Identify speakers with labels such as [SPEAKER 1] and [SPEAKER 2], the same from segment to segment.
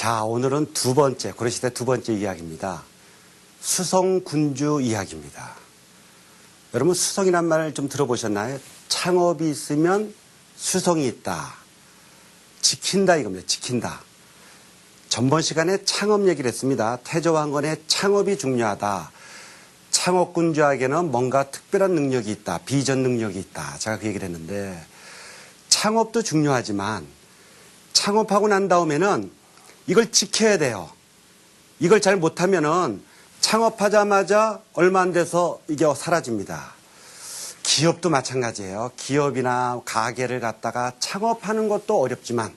[SPEAKER 1] 자, 오늘은 두 번째, 고려시대 두 번째 이야기입니다. 수성군주 이야기입니다. 여러분, 수성이란 말 좀 들어보셨나요? 창업이 있으면 수성이 있다. 지킨다 이겁니다. 지킨다. 전번 시간에 창업 얘기를 했습니다. 태조왕건의 창업이 중요하다. 창업군주에게는 뭔가 특별한 능력이 있다. 비전 능력이 있다. 제가 그 얘기를 했는데 창업도 중요하지만 창업하고 난 다음에는 이걸 지켜야 돼요. 이걸 잘 못하면은 창업하자마자 얼마 안 돼서 이게 사라집니다. 기업도 마찬가지예요. 기업이나 가게를 갖다가 창업하는 것도 어렵지만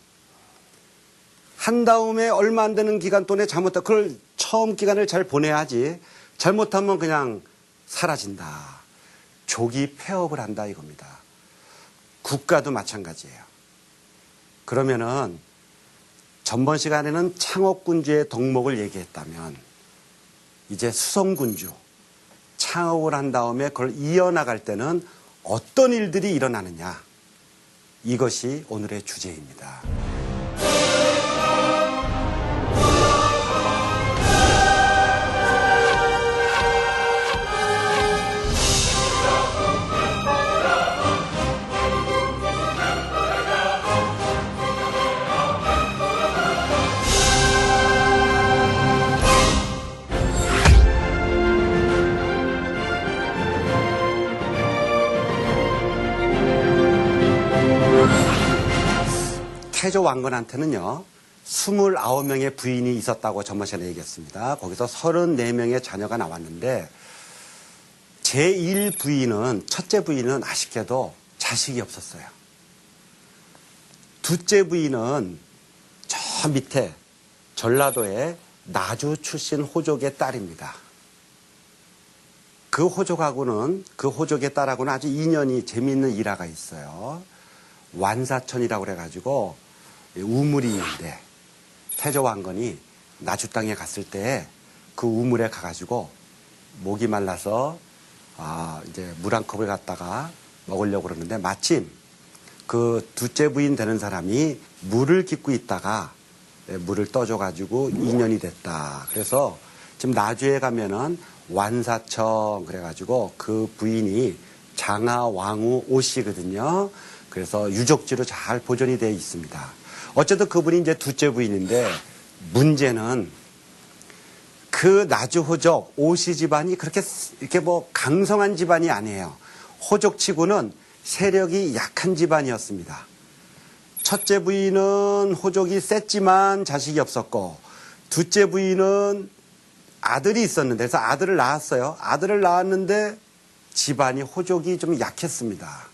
[SPEAKER 1] 한 다음에 얼마 안 되는 기간 동안에 잘못하면 그걸 처음 기간을 잘 보내야지 잘못하면 그냥 사라진다. 조기 폐업을 한다 이겁니다. 국가도 마찬가지예요. 그러면은 전번 시간에는 창업군주의 덕목을 얘기했다면 이제 수성군주, 창업을 한 다음에 그걸 이어나갈 때는 어떤 일들이 일어나느냐. 이것이 오늘의 주제입니다. 태조왕건한테는요 29명의 부인이 있었다고 전번 시간에 얘기했습니다. 거기서 34명의 자녀가 나왔는데 제1부인은 첫째 부인은 아쉽게도 자식이 없었어요. 둘째 부인은 저 밑에 전라도의 나주 출신 호족의 딸입니다. 그 호족의 딸하고는 아주 인연이 재미있는 일화가 있어요. 완사천이라고 그래가지고 우물이 있는데 태조왕건이 나주 땅에 갔을 때 그 우물에 가가지고 목이 말라서 이제 물 한 컵을 갖다가 먹으려고 그러는데 마침 그 둘째 부인 되는 사람이 물을 깃고 있다가 물을 떠줘가지고 인연이 됐다. 그래서 지금 나주에 가면은 완사천 그래가지고 그 부인이 장하왕후 오씨거든요. 그래서 유적지로 잘 보존이 되어 있습니다. 어쨌든 그분이 이제 둘째 부인인데 문제는 그 나주 호족 오씨 집안이 그렇게 이렇게 뭐 강성한 집안이 아니에요. 호족치고는 세력이 약한 집안이었습니다. 첫째 부인은 호족이 셌지만 자식이 없었고 둘째 부인은 아들이 있었는데 그래서 아들을 낳았어요. 아들을 낳았는데 집안이 호족이 좀 약했습니다.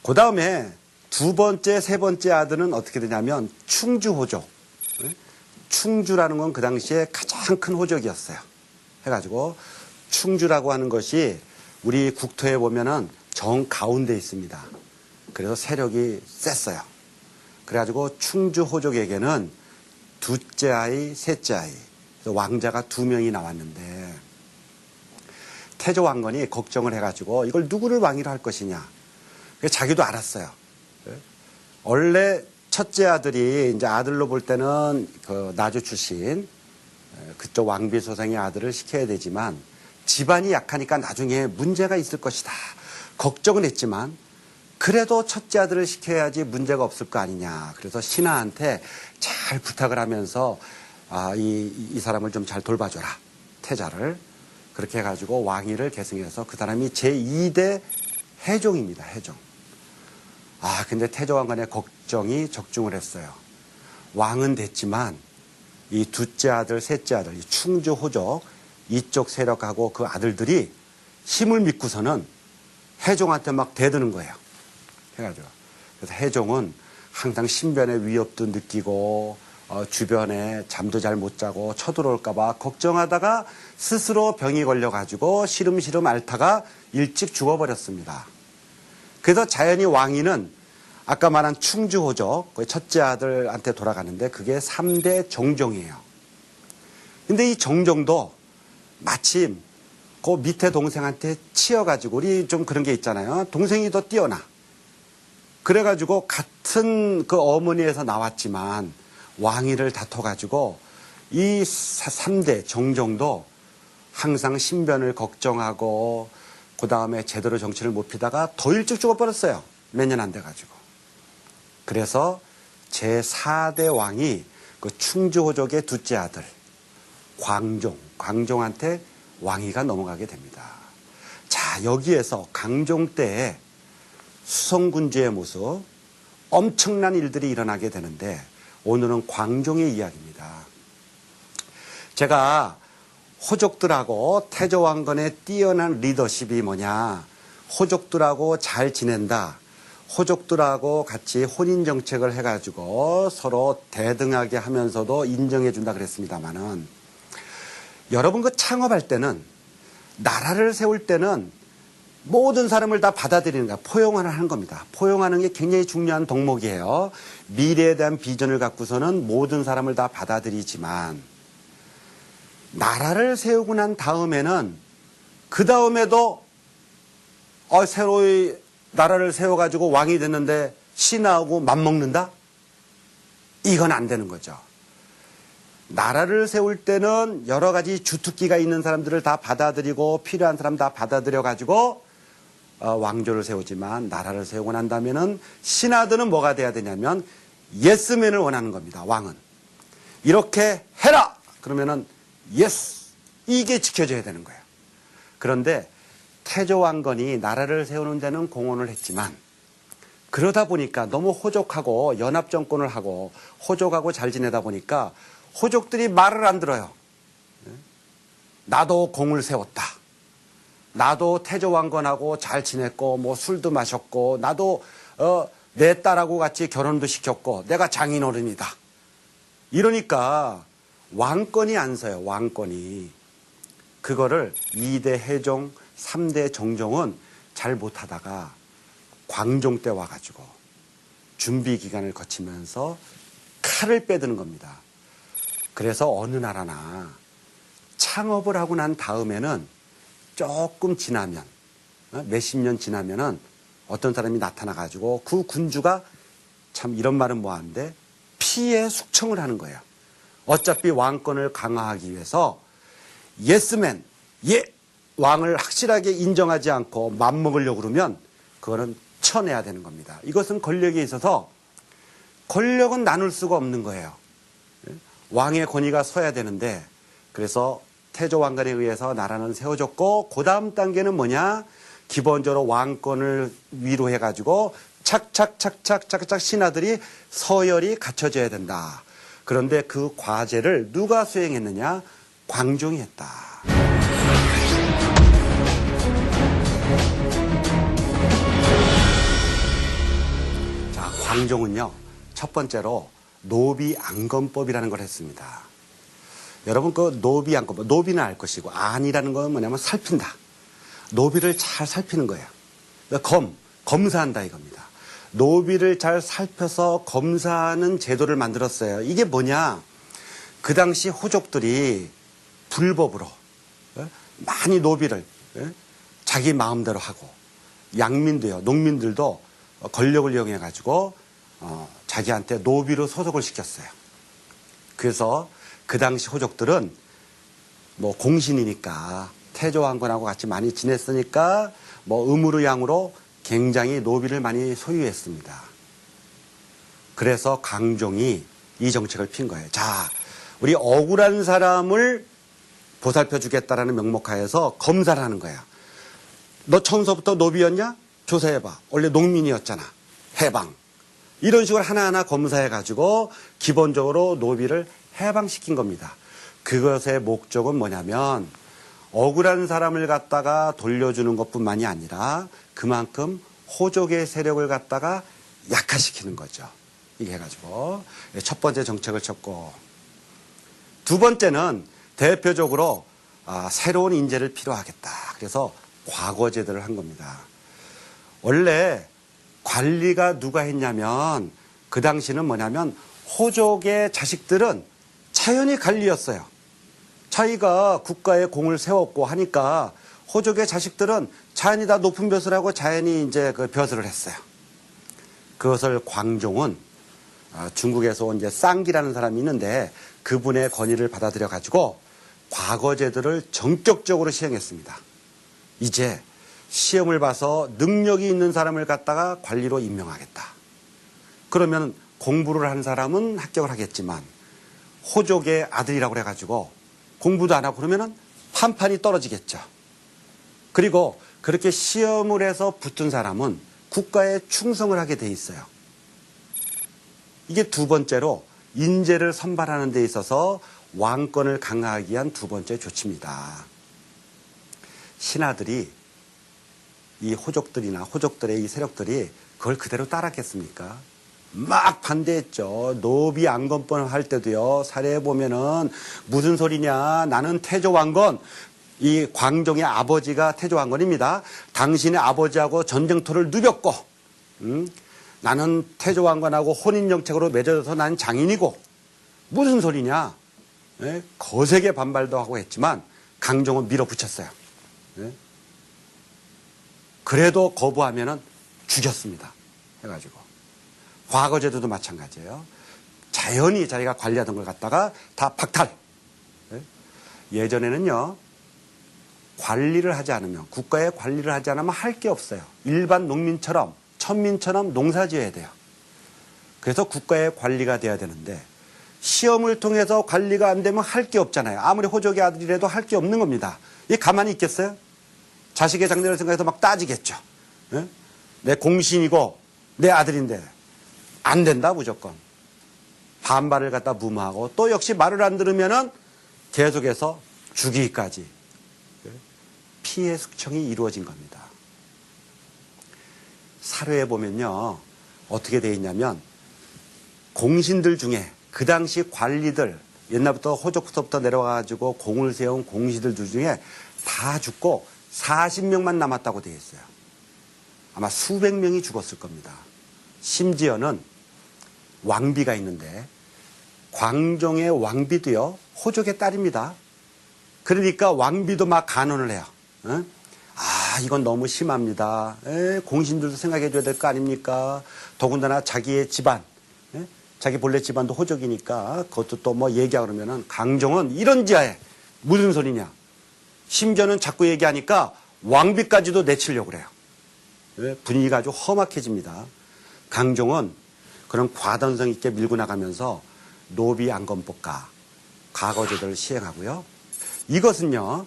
[SPEAKER 1] 그 다음에 두 번째, 세 번째 아들은 어떻게 되냐면 충주호족. 충주라는 건 그 당시에 가장 큰 호족이었어요. 해가지고 충주라고 하는 것이 우리 국토에 보면은 정 가운데 있습니다. 그래서 세력이 셌어요. 그래가지고 충주호족에게는 둘째 아이, 셋째 아이. 그래서 왕자가 2명이 나왔는데 태조왕건이 걱정을 해가지고 이걸 누구를 왕위로 할 것이냐. 자기도 알았어요. 원래 첫째 아들이 이제 아들로 볼 때는 그 나주 출신 그쪽 왕비 소생의 아들을 시켜야 되지만 집안이 약하니까 나중에 문제가 있을 것이다. 걱정은 했지만 그래도 첫째 아들을 시켜야지 문제가 없을 거 아니냐. 그래서 신하한테 잘 부탁을 하면서 이 사람을 좀 잘 돌봐줘라. 태자를. 그렇게 해가지고 왕위를 계승해서 그 사람이 제2대 해종입니다. 해종. 근데 태조왕건의 걱정이 적중을 했어요. 왕은 됐지만 이 둘째 아들, 셋째 아들, 이 충주 호족 이쪽 세력하고 그 아들들이 힘을 믿고서는 해종한테 막 대드는 거예요. 해가지고. 그래서 해종은 항상 신변의 위협도 느끼고 주변에 잠도 잘 못 자고 쳐들어올까봐 걱정하다가 스스로 병이 걸려가지고 시름시름 앓다가 일찍 죽어버렸습니다. 그래서 자연히 왕위는 아까 말한 충주호족, 첫째 아들한테 돌아가는데 그게 3대 정종이에요. 근데 이 정종도 마침 그 밑에 동생한테 치여가지고 우리 좀 그런 게 있잖아요. 동생이 더 뛰어나. 그래가지고 같은 그 어머니에서 나왔지만 왕위를 다퉈가지고 이 3대 정종도 항상 신변을 걱정하고 그 다음에 제대로 정치를 못 피다가 더 일찍 죽어버렸어요. 몇 년 안 돼가지고. 그래서 제4대 왕이 그 충주호족의 둘째 아들 광종한테 왕위가 넘어가게 됩니다. 자, 여기에서 강종 때의 수성군주의 모습, 엄청난 일들이 일어나게 되는데 오늘은 광종의 이야기입니다. 제가 호족들하고 태조왕건의 뛰어난 리더십이 뭐냐, 호족들하고 잘 지낸다, 호족들하고 같이 혼인정책을 해가지고 서로 대등하게 하면서도 인정해준다 그랬습니다만은, 여러분 그 창업할 때는, 나라를 세울 때는 모든 사람을 다 받아들이는 거야. 포용하는 겁니다. 포용하는 게 굉장히 중요한 덕목이에요. 미래에 대한 비전을 갖고서는 모든 사람을 다 받아들이지만, 나라를 세우고 난 다음에는 그 다음에도 새로이 나라를 세워가지고 왕이 됐는데 신하하고 맞먹는다? 이건 안 되는 거죠. 나라를 세울 때는 여러 가지 주특기가 있는 사람들을 다 받아들이고 필요한 사람 다 받아들여가지고 왕조를 세우지만, 나라를 세우고 난 다음에는 신하들은 뭐가 돼야 되냐면 예스맨을 원하는 겁니다. 왕은 이렇게 해라 그러면은 예스, 이게 지켜져야 되는 거예요. 그런데 태조왕건이 나라를 세우는 데는 공헌을 했지만, 그러다 보니까 너무 호족하고 연합정권을 하고 호족하고 잘 지내다 보니까 호족들이 말을 안 들어요. 나도 공을 세웠다, 나도 태조왕건하고 잘 지냈고 뭐 술도 마셨고, 나도 내 딸하고 같이 결혼도 시켰고 내가 장인어른이다. 이러니까 왕권이 안 서요. 왕권이. 그거를 2대 해종, 3대 정종은 잘 못하다가 광종 때 와가지고 준비 기간을 거치면서 칼을 빼드는 겁니다. 그래서 어느 나라나 창업을 하고 난 다음에는 조금 지나면, 몇십 년 지나면은 어떤 사람이 나타나가지고 그 군주가, 참 이런 말은 뭐한데, 피해 숙청을 하는 거예요. 어차피 왕권을 강화하기 위해서 예스맨, 왕을 확실하게 인정하지 않고 맘먹으려고 그러면 그거는 쳐내야 되는 겁니다. 이것은 권력에 있어서 권력은 나눌 수가 없는 거예요. 왕의 권위가 서야 되는데, 그래서 태조왕건에 의해서 나라는 세워졌고, 그 다음 단계는 뭐냐, 기본적으로 왕권을 위로 해가지고 착착 신하들이 서열이 갖춰져야 된다. 그런데 그 과제를 누가 수행했느냐? 광종이 했다. 자, 광종은요, 첫 번째로 노비안건법이라는 걸 했습니다. 여러분 그 노비안건법, 노비는 알 것이고 안이라는 건 뭐냐면 살핀다. 노비를 잘 살피는 거예요. 검사한다 이겁니다. 노비를 잘 살펴서 검사하는 제도를 만들었어요. 이게 뭐냐? 그 당시 호족들이 불법으로 많이 노비를 자기 마음대로 하고, 양민도요, 농민들도 권력을 이용해 가지고 자기한테 노비로 소속을 시켰어요. 그래서 그 당시 호족들은 뭐 공신이니까, 태조왕건하고 같이 많이 지냈으니까 뭐 음으로 양으로 굉장히 노비를 많이 소유했습니다. 그래서 강종이 이 정책을 핀 거예요. 자, 우리 억울한 사람을 보살펴 주겠다라는 명목하에서 검사를 하는 거야. 너 처음서부터 노비였냐? 조사해봐. 원래 농민이었잖아. 해방. 이런 식으로 하나하나 검사해가지고 기본적으로 노비를 해방시킨 겁니다. 그것의 목적은 뭐냐면, 억울한 사람을 갖다가 돌려주는 것뿐만이 아니라 그만큼 호족의 세력을 갖다가 약화시키는 거죠. 이게 해가지고 첫 번째 정책을 쳤고, 두 번째는 대표적으로 새로운 인재를 필요하겠다. 그래서 과거제도를 한 겁니다. 원래 관리가 누가 했냐면, 그 당시는 뭐냐면 호족의 자식들은 자연히 관리였어요. 자기가 국가에 공을 세웠고 하니까 호족의 자식들은 자연히 다 높은 벼슬 하고 자연히 이제 그 벼슬을 했어요. 그것을 광종은 중국에서 온 이제 쌍기라는 사람이 있는데 그분의 건의를 받아들여 가지고 과거제도를 전격적으로 시행했습니다. 이제 시험을 봐서 능력이 있는 사람을 갖다가 관리로 임명하겠다. 그러면 공부를 한 사람은 합격을 하겠지만 호족의 아들이라고 그래가지고 공부도 안 하고 그러면은 판판이 떨어지겠죠. 그리고 그렇게 시험을 해서 붙은 사람은 국가에 충성을 하게 돼 있어요. 이게 두 번째로 인재를 선발하는 데 있어서 왕권을 강화하기 위한 두 번째 조치입니다. 신하들이 이 호족들이나 호족들의 이 세력들이 그걸 그대로 따랐겠습니까? 막 반대했죠. 노비 안건번 할 때도요. 사례에 보면은 무슨 소리냐. 나는 태조왕건 이 광종의 아버지가 태조왕건입니다. 당신의 아버지하고 전쟁터를 누볐고 나는 태조왕건하고 혼인정책으로 맺어져서 난 장인이고 무슨 소리냐. 예? 거세게 반발도 하고 했지만 강종은 밀어붙였어요. 예? 그래도 거부하면은 죽였습니다. 해가지고. 과거제도도 마찬가지예요. 자연히 자기가 관리하던 걸 갖다가 다 박탈. 예? 예전에는요. 관리를 하지 않으면 국가의 관리를 하지 않으면 할 게 없어요. 일반 농민처럼 천민처럼 농사 지어야 돼요. 그래서 국가의 관리가 돼야 되는데 시험을 통해서 관리가 안 되면 할 게 없잖아요. 아무리 호족의 아들이라도 할 게 없는 겁니다. 이게 가만히 있겠어요? 자식의 장래를 생각해서 막 따지겠죠. 예? 내 공신이고 내 아들인데 안 된다 무조건. 반발을 갖다 무마하고 또 역시 말을 안 들으면은 계속해서 죽이기까지 피해 숙청이 이루어진 겁니다. 사료에 보면요. 어떻게 돼 있냐면 공신들 중에 그 당시 관리들 옛날부터 호족부터 내려와가지고 공을 세운 공신들 중에 다 죽고 40명만 남았다고 되어 있어요. 아마 수백 명이 죽었을 겁니다. 심지어는 왕비가 있는데 광종의 왕비도요. 호족의 딸입니다. 그러니까 왕비도 막 간언을 해요. 어? 아 이건 너무 심합니다. 공신들도 생각해 줘야 될 거 아닙니까? 더군다나 자기의 집안 자기 본래 집안도 호족이니까 그것도 또 뭐 얘기하고 그러면은 강종은 이런 지하에 무슨 소리냐. 심지어는 자꾸 얘기하니까 왕비까지도 내치려고 그래요. 분위기가 아주 험악해집니다. 강종은 그런 과단성 있게 밀고 나가면서 노비 안건법과 과거제도를 시행하고요. 이것은요.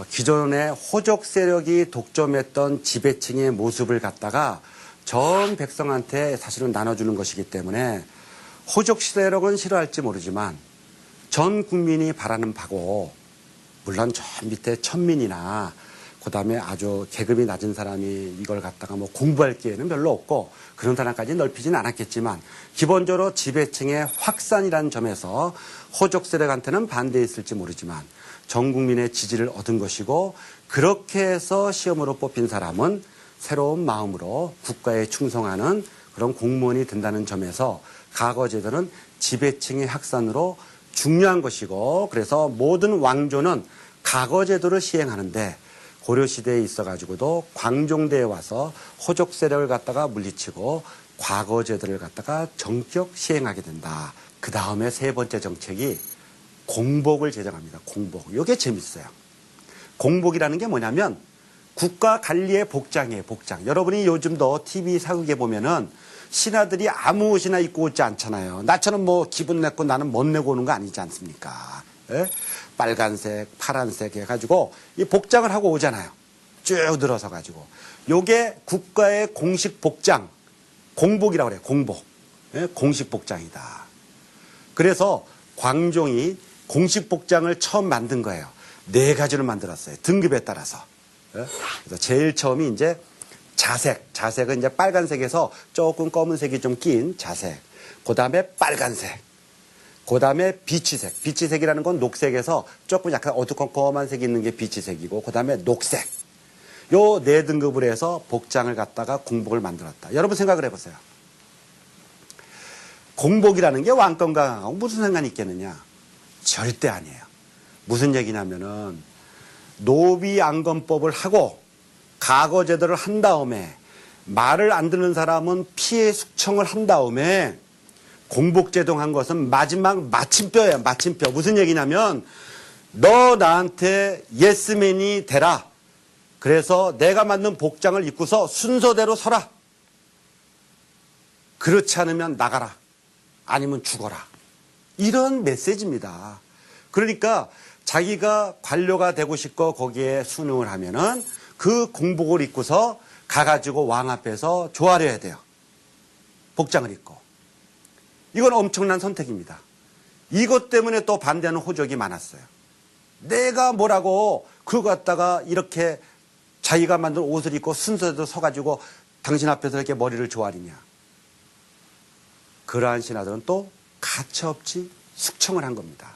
[SPEAKER 1] 기존의 호족 세력이 독점했던 지배층의 모습을 갖다가 전 백성한테 사실은 나눠주는 것이기 때문에 호족 세력은 싫어할지 모르지만 전 국민이 바라는 바고 물론 저 밑에 천민이나 그다음에 아주 계급이 낮은 사람이 이걸 갖다가 뭐 공부할 기회는 별로 없고 그런 사람까지 넓히지는 않았겠지만 기본적으로 지배층의 확산이라는 점에서 호족 세력한테는 반대했을지 모르지만 전 국민의 지지를 얻은 것이고 그렇게 해서 시험으로 뽑힌 사람은 새로운 마음으로 국가에 충성하는 그런 공무원이 된다는 점에서 과거제도는 지배층의 확산으로 중요한 것이고 그래서 모든 왕조는 과거제도를 시행하는데 고려시대에 있어가지고도 광종대에 와서 호족 세력을 갖다가 물리치고 과거제도를 갖다가 전격 시행하게 된다. 그 다음에 세 번째 정책이 공복을 제정합니다. 공복. 이게 재밌어요. 공복이라는 게 뭐냐면 국가 관리의 복장이에요. 복장. 여러분이 요즘도 TV 사극에 보면은 신하들이 아무 옷이나 입고 오지 않잖아요. 나처럼 뭐 기분 내고 나는 못 내고 오는 거 아니지 않습니까? 예? 빨간색, 파란색 해가지고 이 복장을 하고 오잖아요. 쭉 늘어서 가지고. 요게 국가의 공식 복장, 공복이라고 그래요. 공복. 예? 공식 복장이다. 그래서 광종이 공식 복장을 처음 만든 거예요. 4가지를 만들었어요. 등급에 따라서. 예? 그래서 제일 처음이 이제 자색. 자색은 이제 빨간색에서 조금 검은색이 좀 낀 자색. 그 다음에 빨간색. 그 다음에 비치색. 비치색이라는 건 녹색에서 조금 약간 어두컴컴한 색이 있는 게 비치색이고, 그 다음에 녹색. 요 4등급을 해서 복장을 갖다가 공복을 만들었다. 여러분 생각을 해보세요. 공복이라는 게 왕권과 무슨 상관이 있겠느냐? 절대 아니에요. 무슨 얘기냐면은 노비안건법을 하고 과거제도를 한 다음에 말을 안 듣는 사람은 피해 숙청을 한 다음에 공복제동한 것은 마지막 마침표예요. 마침표. 무슨 얘기냐면 너 나한테 예스맨이 되라. 그래서 내가 만든 복장을 입고서 순서대로 서라. 그렇지 않으면 나가라. 아니면 죽어라. 이런 메시지입니다. 그러니까 자기가 관료가 되고 싶고 거기에 순응을 하면은 그 공복을 입고서 가가지고 왕 앞에서 조아려야 돼요. 복장을 입고. 이건 엄청난 선택입니다. 이것 때문에 또 반대하는 호족이 많았어요. 내가 뭐라고 그거 갖다가 이렇게 자기가 만든 옷을 입고 순서대로 서가지고 당신 앞에서 이렇게 머리를 조아리냐. 그러한 신하들은 또 가차없이 숙청을 한 겁니다.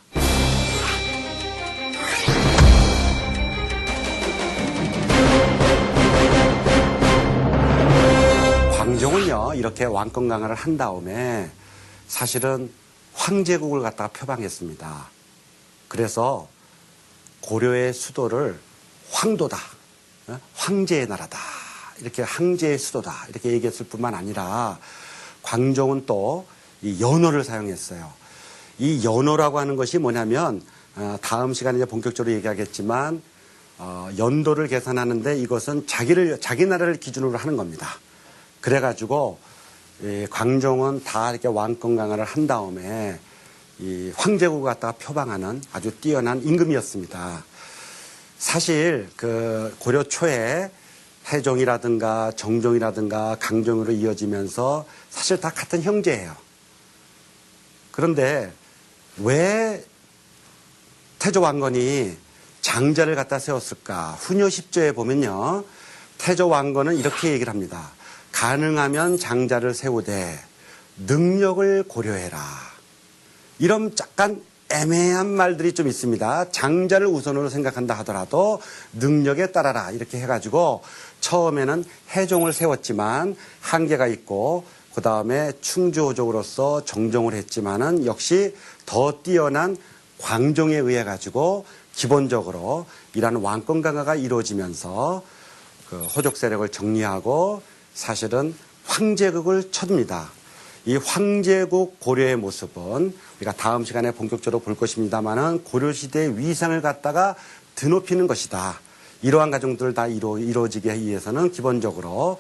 [SPEAKER 1] 광종은요, 이렇게 왕권 강화를 한 다음에 사실은 황제국을 갖다가 표방했습니다. 그래서 고려의 수도를 황도다, 황제의 나라다, 이렇게 황제의 수도다 이렇게 얘기했을 뿐만 아니라 광종은 또 이 연호를 사용했어요. 이 연호라고 하는 것이 뭐냐면 다음 시간에 이제 본격적으로 얘기하겠지만 연도를 계산하는데 이것은 자기 나라를 기준으로 하는 겁니다. 그래가지고 광종은 다 이렇게 왕권 강화를 한 다음에 이 황제국을 갖다가 표방하는 아주 뛰어난 임금이었습니다. 사실 그 고려 초에 태종이라든가 정종이라든가 강종으로 이어지면서 사실 다 같은 형제예요. 그런데 왜 태조 왕건이 장자를 갖다 세웠을까? 후녀 10조에 보면요. 태조 왕건은 이렇게 얘기를 합니다. 가능하면 장자를 세우되 능력을 고려해라. 이런 약간 애매한 말들이 좀 있습니다. 장자를 우선으로 생각한다 하더라도 능력에 따라라 이렇게 해가지고 처음에는 해종을 세웠지만 한계가 있고 그 다음에 충주호족으로서 정종을 했지만은 역시 더 뛰어난 광종에 의해 가지고 기본적으로 이러한 왕권 강화가 이루어지면서 그 호족 세력을 정리하고 사실은 황제국을 쳐듭니다. 이 황제국 고려의 모습은 우리가 다음 시간에 본격적으로 볼 것입니다만은 고려시대의 위상을 갖다가 드높이는 것이다. 이러한 과정들을 다 이루어지게 하기 위해서는 기본적으로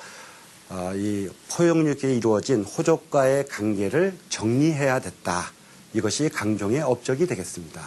[SPEAKER 1] 이 포용력에 이루어진 호족과의 관계를 정리해야 됐다. 이것이 강종의 업적이 되겠습니다.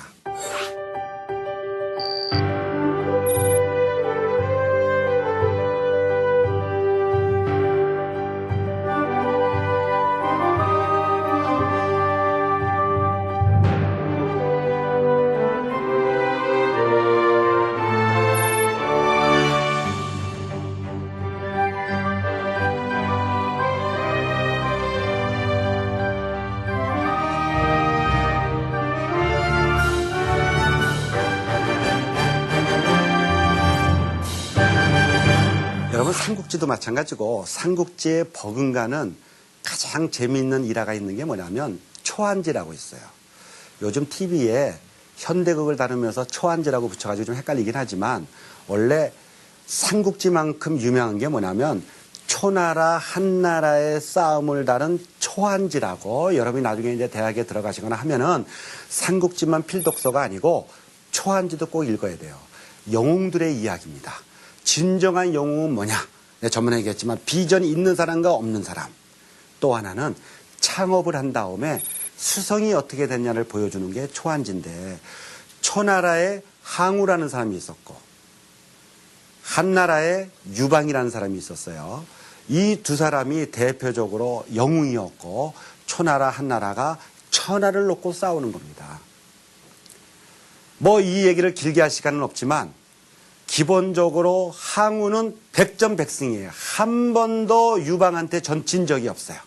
[SPEAKER 1] 여러분 삼국지도 마찬가지고 삼국지에 버금가는 가장 재미있는 일화가 있는 게 뭐냐면 초안지라고 있어요. 요즘 TV에 현대극을 다루면서 초안지라고 붙여가지고 좀 헷갈리긴 하지만 원래 삼국지만큼 유명한 게 뭐냐면 초나라 한나라의 싸움을 다룬 초안지라고 여러분이 나중에 이제 대학에 들어가시거나 하면은 삼국지만 필독서가 아니고 초안지도 꼭 읽어야 돼요. 영웅들의 이야기입니다. 진정한 영웅은 뭐냐? 내가 전번에 얘기했지만 비전이 있는 사람과 없는 사람. 또 하나는 창업을 한 다음에 수성이 어떻게 됐냐를 보여주는 게 초안지인데 초나라에 항우라는 사람이 있었고 한나라에 유방이라는 사람이 있었어요. 이 두 사람이 대표적으로 영웅이었고 초나라 한나라가 천하를 놓고 싸우는 겁니다. 뭐 이 얘기를 길게 할 시간은 없지만 기본적으로 항우는 백전백승이에요. 한 번도 유방한테 진 적이 없어요.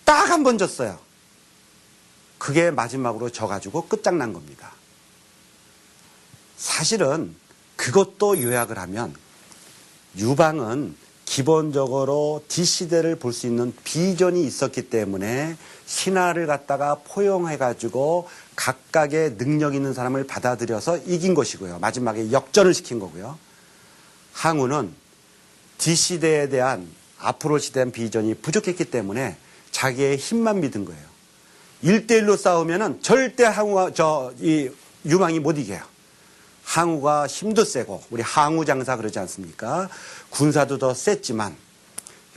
[SPEAKER 1] 딱 한 번 졌어요. 그게 마지막으로 져가지고 끝장난 겁니다. 사실은 그것도 요약을 하면 유방은 기본적으로 뒷시대를 볼 수 있는 비전이 있었기 때문에 신하를 갖다가 포용해가지고 각각의 능력 있는 사람을 받아들여서 이긴 것이고요. 마지막에 역전을 시킨 거고요. 항우는 뒷시대에 대한 앞으로 시대한 비전이 부족했기 때문에 자기의 힘만 믿은 거예요. 1대1로 싸우면은 절대 이 유방이 못 이겨요. 항우가 힘도 세고, 우리 항우 장사 그러지 않습니까? 군사도 더 셌지만,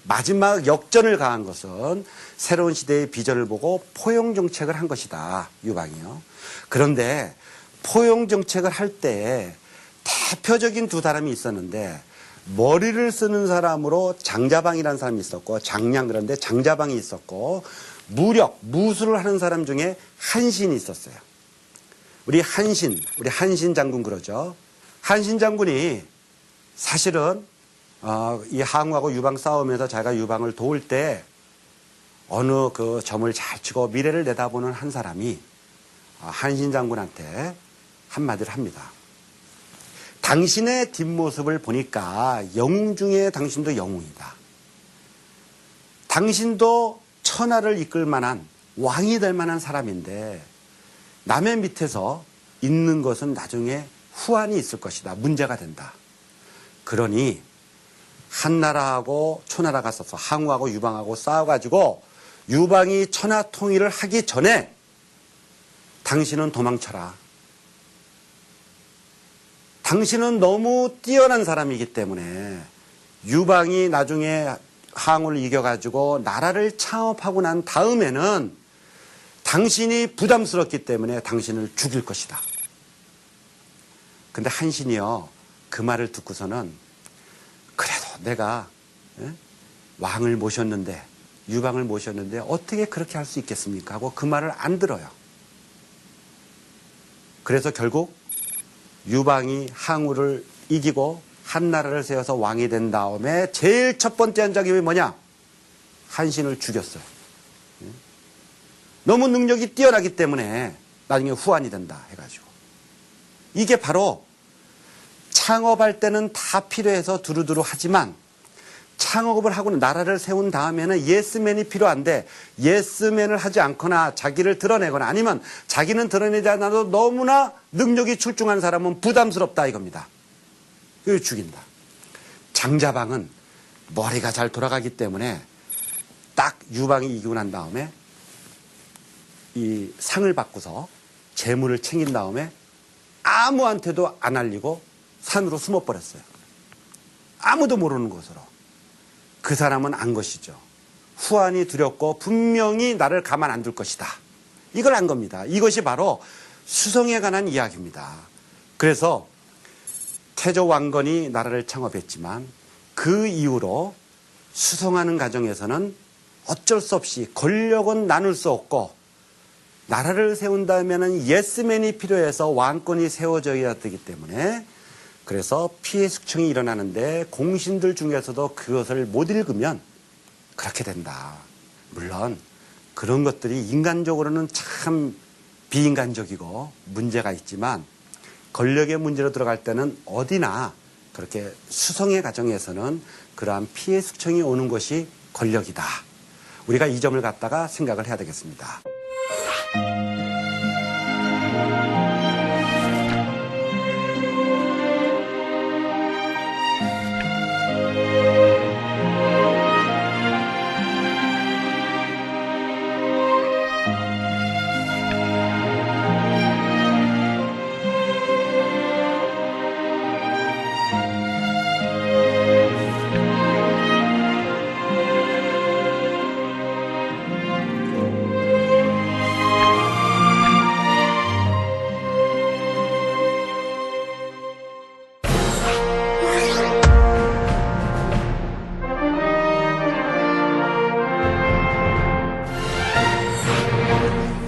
[SPEAKER 1] 마지막 역전을 가한 것은 새로운 시대의 비전을 보고 포용 정책을 한 것이다. 유방이요. 그런데 포용 정책을 할 때 대표적인 두 사람이 있었는데, 머리를 쓰는 사람으로 장자방이라는 사람이 있었고, 장량, 그런데 장자방이 있었고, 무술을 하는 사람 중에 한신이 있었어요. 우리 한신 장군 그러죠. 한신 장군이 사실은 이 항우하고 유방 싸우면서 자기가 유방을 도울 때 어느 그 점을 잘 치고 미래를 내다보는 한 사람이 한신 장군한테 한마디를 합니다. 당신의 뒷모습을 보니까 영웅 중에 당신도 영웅이다. 당신도 천하를 이끌 만한 왕이 될 만한 사람인데 남의 밑에서 있는 것은 나중에 후환이 있을 것이다. 문제가 된다. 그러니 한나라하고 초나라가 싸서 항우하고 유방하고 싸워가지고 유방이 천하 통일을 하기 전에 당신은 도망쳐라. 당신은 너무 뛰어난 사람이기 때문에 유방이 나중에 항우를 이겨가지고 나라를 창업하고 난 다음에는 당신이 부담스럽기 때문에 당신을 죽일 것이다. 근데 한신이요, 그 말을 듣고서는 그래도 내가 왕을 모셨는데, 유방을 모셨는데 어떻게 그렇게 할 수 있겠습니까? 하고 그 말을 안 들어요. 그래서 결국 유방이 항우를 이기고 한나라를 세워서 왕이 된 다음에 제일 첫 번째 한 작업이 뭐냐? 한신을 죽였어요. 너무 능력이 뛰어나기 때문에 나중에 후환이 된다 해가지고. 이게 바로 창업할 때는 다 필요해서 두루두루 하지만 창업을 하고 나라를 세운 다음에는 예스맨이 필요한데 예스맨을 하지 않거나 자기를 드러내거나 아니면 자기는 드러내지 않아도 너무나 능력이 출중한 사람은 부담스럽다 이겁니다. 그걸 죽인다. 장자방은 머리가 잘 돌아가기 때문에 딱 유방이 이기고 난 다음에 이 상을 받고서 재물을 챙긴 다음에 아무한테도 안 알리고 산으로 숨어버렸어요. 아무도 모르는 곳으로. 그 사람은 안 것이죠. 후환이 두렵고 분명히 나를 가만 안 둘 것이다. 이걸 안 겁니다. 이것이 바로 수성에 관한 이야기입니다. 그래서 태조 왕건이 나라를 창업했지만 그 이후로 수성하는 과정에서는 어쩔 수 없이 권력은 나눌 수 없고 나라를 세운다면은 예스맨이 필요해서 왕권이 세워져야 되기 때문에 그래서 피해 숙청이 일어나는데 공신들 중에서도 그것을 못 읽으면 그렇게 된다. 물론 그런 것들이 인간적으로는 참 비인간적이고 문제가 있지만 권력의 문제로 들어갈 때는 어디나 그렇게 수성의 과정에서는 그러한 피해 숙청이 오는 것이 권력이다. 우리가 이 점을 갖다가 생각을 해야 되겠습니다.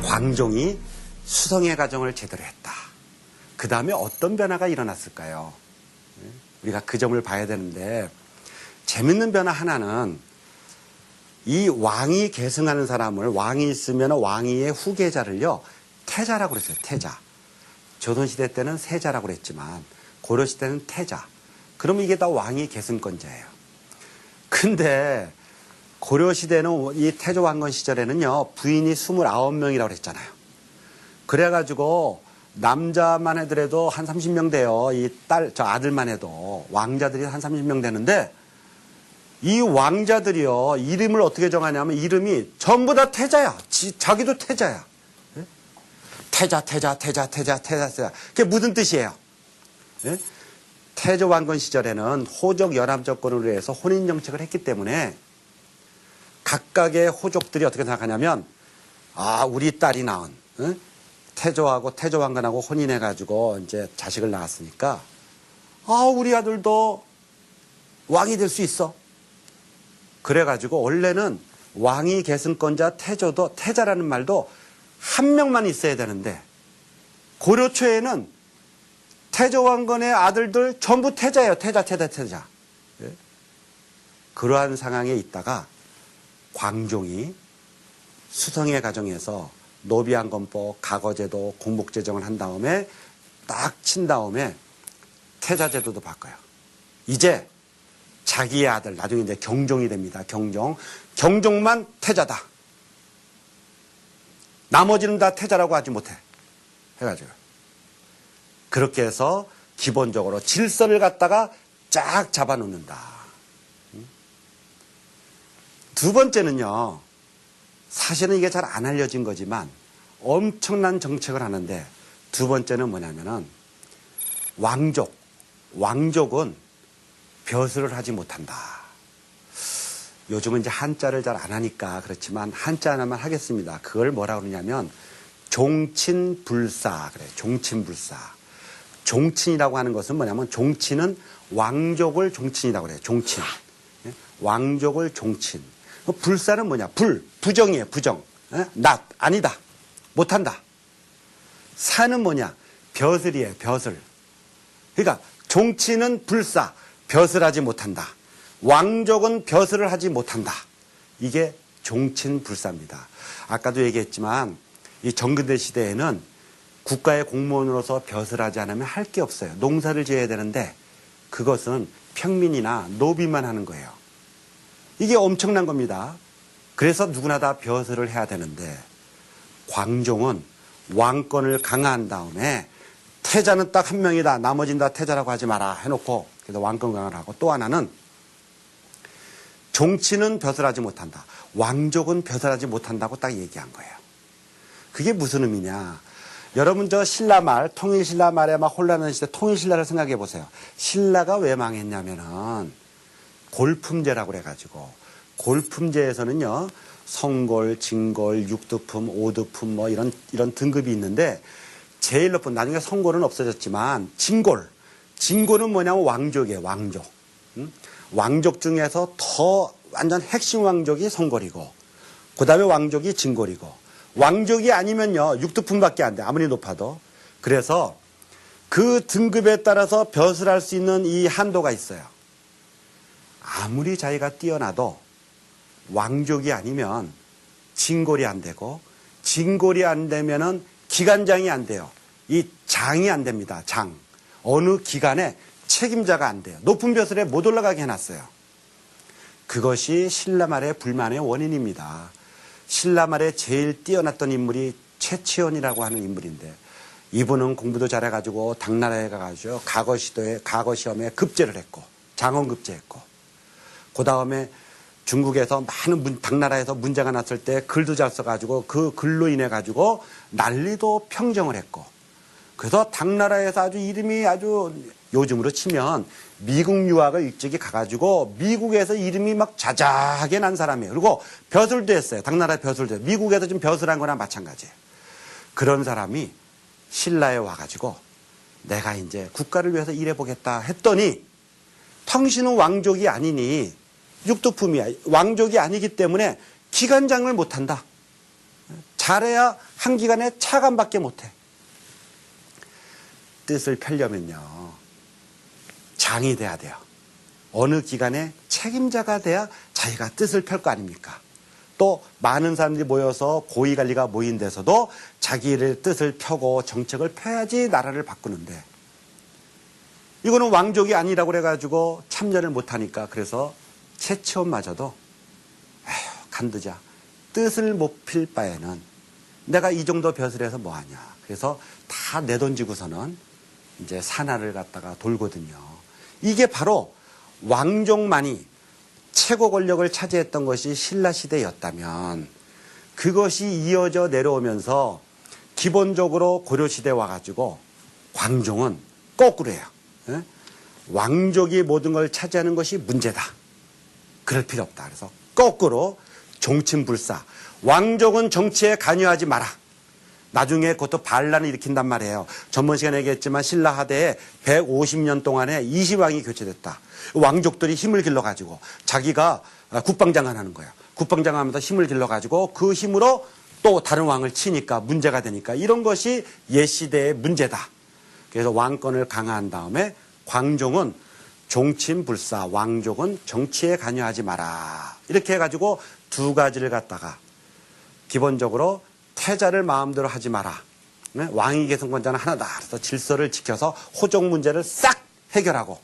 [SPEAKER 1] 광종이 수성의 과정을 제대로 했다. 그 다음에 어떤 변화가 일어났을까요? 우리가 그 점을 봐야 되는데 재밌는 변화 하나는 이 왕이 계승하는 사람을 왕이 있으면 왕위의 후계자를요 태자라고 그랬어요. 태자. 조선시대 때는 세자라고 그랬지만 고려시대는 태자. 그러면 이게 다 왕위 계승권자예요. 근데 고려시대는 이 태조왕건 시절에는요 부인이 29명이라고 그랬잖아요. 그래가지고 남자만 해더라도 한 30명 돼요. 이 아들만 해도 왕자들이 한 30명 되는데 이 왕자들이요, 이름을 어떻게 정하냐면 이름이 전부 다 태자야. 자기도 태자야. 예? 태자. 그게 무슨 뜻이에요? 예? 태조 왕건 시절에는 호족 연합 조건으로 해서 혼인 정책을 했기 때문에 각각의 호족들이 어떻게 생각하냐면, 우리 딸이 낳은, 예? 태조하고 태조 왕건하고 혼인해가지고 이제 자식을 낳았으니까, 우리 아들도 왕이 될 수 있어. 그래가지고 원래는 왕위 계승권자 태자라는 말도 한 명만 있어야 되는데, 고려 초에는 태조 왕건의 아들들 전부 태자예요. 태자. 예? 그러한 상황에 있다가 광종이 수성의 과정에서 노비안건법, 가거제도, 공복제정을 한 다음에 딱 친 다음에 태자제도도 바꿔요. 이제 자기의 아들, 나중에 이제 경종이 됩니다. 경종만 태자다. 나머지는 다 태자라고 하지 못해. 해가지고. 그렇게 해서 기본적으로 질서를 갖다가 쫙 잡아놓는다. 두 번째는요, 사실은 이게 잘 안 알려진 거지만 엄청난 정책을 하는데, 두 번째는 뭐냐면은 왕족은 벼슬을 하지 못한다. 요즘은 이제 한자를 잘 안 하니까 그렇지만 한자 하나만 하겠습니다. 그걸 뭐라 그러냐면 종친불사 그래. 종친불사. 종친이라고 하는 것은 뭐냐면, 종친은 왕족을 종친이라고 그래요. 종친. 왕족을 종친. 불사는 뭐냐? 부정이에요. 부정. 아니다. 못한다. 사는 뭐냐? 벼슬이에요. 벼슬. 그러니까 종친은 불사, 벼슬하지 못한다. 왕족은 벼슬을 하지 못한다. 이게 종친불사입니다. 아까도 얘기했지만 이 정근대 시대에는 국가의 공무원으로서 벼슬하지 않으면 할 게 없어요. 농사를 지어야 되는데 그것은 평민이나 노비만 하는 거예요. 이게 엄청난 겁니다. 그래서 누구나 다 벼슬을 해야 되는데, 광종은 왕권을 강화한 다음에 태자는 딱 한 명이다. 나머지는 다 태자라고 하지 마라 해놓고, 그래서 왕권 강화를 하고, 또 하나는 종친은 벼슬하지 못한다. 왕족은 벼슬하지 못한다고 딱 얘기한 거예요. 그게 무슨 의미냐? 여러분 저 신라말, 통일신라말에 막 혼란한 시대 통일신라를 생각해 보세요. 신라가 왜 망했냐면은 골품제라고 그래가지고, 골품제에서는요, 성골, 진골, 육두품, 오두품 뭐 이런 등급이 있는데, 제일 높은, 나중에 성골은 없어졌지만 진골은 뭐냐면 왕족이에요. 왕족. 왕족 중에서 더 완전 핵심 왕족이 성골이고, 그 다음에 왕족이 진골이고, 왕족이 아니면요 육두품밖에 안 돼. 아무리 높아도. 그래서 그 등급에 따라서 벼슬할 수 있는 이 한도가 있어요. 아무리 자기가 뛰어나도 왕족이 아니면 진골이 안 되고, 진골이 안 되면은 기관장이 안 돼요. 이 장이 안 됩니다. 장. 어느 기관에 책임자가 안 돼요. 높은 벼슬에 못 올라가게 해놨어요. 그것이 신라말의 불만의 원인입니다. 신라말에 제일 뛰어났던 인물이 최치원이라고 하는 인물인데, 이분은 공부도 잘해가지고 당나라에 가가지고 과거 시험에 급제를 했고, 장원급제했고, 그 다음에 중국에서 많은 당나라에서 문제가 났을 때 글도 잘 써가지고 그 글로 인해 가지고 난리도 평정을 했고, 그래서 당나라에서 아주 이름이 아주 요즘으로 치면 미국 유학을 일찍이 가가지고 미국에서 이름이 막 자자하게 난 사람이에요. 그리고 벼슬도 했어요. 당나라 벼슬도 했어요. 미국에서 좀 벼슬한 거나 마찬가지예요. 그런 사람이 신라에 와가지고 내가 이제 국가를 위해서 일해보겠다 했더니, 당신은 왕족이 아니니 육두품이야. 왕족이 아니기 때문에 기관장을 못한다. 잘해야 한 기관에 차관밖에 못해. 뜻을 펴려면요, 장이 돼야 돼요. 어느 기관에 책임자가 돼야 자기가 뜻을 펼 거 아닙니까? 또 많은 사람들이 모여서 고위관리가 모인 데서도 자기의 뜻을 펴고 정책을 펴야지 나라를 바꾸는데, 이거는 왕족이 아니라고 그래가지고 참여를 못하니까, 그래서 최치원마저도 간두자. 뜻을 못 필 바에는 내가 이 정도 벼슬해서 뭐하냐. 그래서 다 내던지고서는 이제 산하를 갖다가 돌거든요. 이게 바로 왕족만이 최고 권력을 차지했던 것이 신라시대였다면 그것이 이어져 내려오면서 기본적으로 고려시대 와가지고 광종은 거꾸로 해요. 예? 왕족이 모든 걸 차지하는 것이 문제다. 그럴 필요 없다. 그래서 거꾸로 종친불사. 왕족은 정치에 관여하지 마라. 나중에 그것도 반란을 일으킨단 말이에요. 전번 시간에 얘기했지만 신라하대에 150년 동안에 20왕이 교체됐다. 왕족들이 힘을 길러가지고 자기가 국방장관 하는 거예요. 국방장관 하면서 힘을 길러가지고 그 힘으로 또 다른 왕을 치니까 문제가 되니까 이런 것이 옛시대의 문제다. 그래서 왕권을 강화한 다음에 광종은 종친불사, 왕족은 정치에 관여하지 마라. 이렇게 해가지고 두 가지를 갖다가 기본적으로 태자를 마음대로 하지 마라. 왕위 계승권자는 하나다. 그래서 질서를 지켜서 호족 문제를 싹 해결하고,